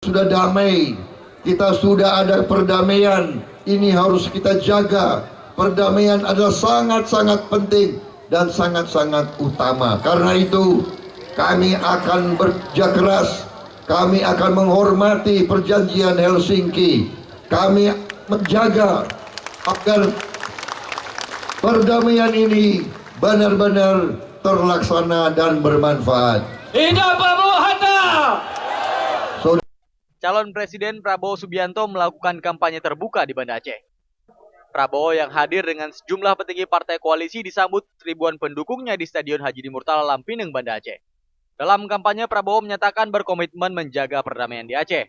sudah damai, kita sudah ada perdamaian. Ini harus kita jaga. Perdamaian adalah sangat-sangat penting dan sangat-sangat utama. Karena itu kami akan bekerja keras. Kami akan menghormati perjanjian Helsinki. Kami menjaga agar perdamaian ini benar-benar terlaksana dan bermanfaat. Hidup Prabowo Hatta! Calon Presiden Prabowo Subianto melakukan kampanye terbuka di Banda Aceh. Prabowo yang hadir dengan sejumlah petinggi partai koalisi disambut ribuan pendukungnya di Stadion Haji Murtala Lampineng, Banda Aceh. Dalam kampanye, Prabowo menyatakan berkomitmen menjaga perdamaian di Aceh.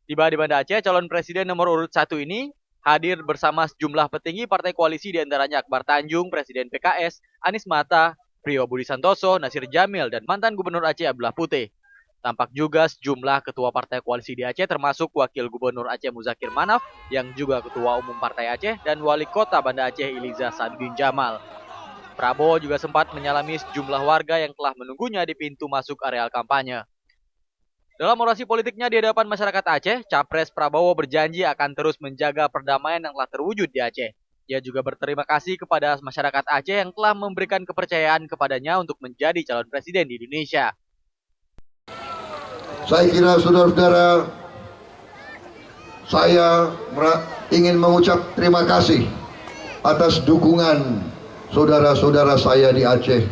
Tiba di Banda Aceh, calon presiden nomor urut 1 ini hadir bersama sejumlah petinggi partai koalisi diantaranya Akbar Tanjung, Presiden PKS, Anies Mata, Priyo Budi Santoso, Nasir Jamil, dan mantan Gubernur Aceh Abdullah Putih. Tampak juga sejumlah ketua partai koalisi di Aceh termasuk Wakil Gubernur Aceh Muzakir Manaf yang juga Ketua Umum Partai Aceh dan Wali Kota Banda Aceh Iliza Sadudin Jamal. Prabowo juga sempat menyalami sejumlah warga yang telah menunggunya di pintu masuk areal kampanye. Dalam orasi politiknya di hadapan masyarakat Aceh, Capres Prabowo berjanji akan terus menjaga perdamaian yang telah terwujud di Aceh. Ia juga berterima kasih kepada masyarakat Aceh yang telah memberikan kepercayaan kepadanya untuk menjadi calon presiden di Indonesia. Saya kira saudara-saudara, saya ingin mengucap terima kasih atas dukungan saudara-saudara saya di Aceh.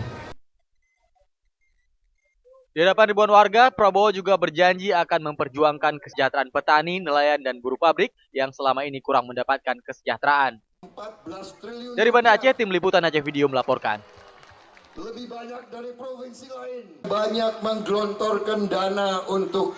Di hadapan ribuan warga, Prabowo juga berjanji akan memperjuangkan kesejahteraan petani, nelayan, dan buruh pabrik yang selama ini kurang mendapatkan kesejahteraan. Dari Banda Aceh, Tim Liputan Aceh Video melaporkan. Lebih banyak dari provinsi lain. Banyak menggelontorkan dana untuk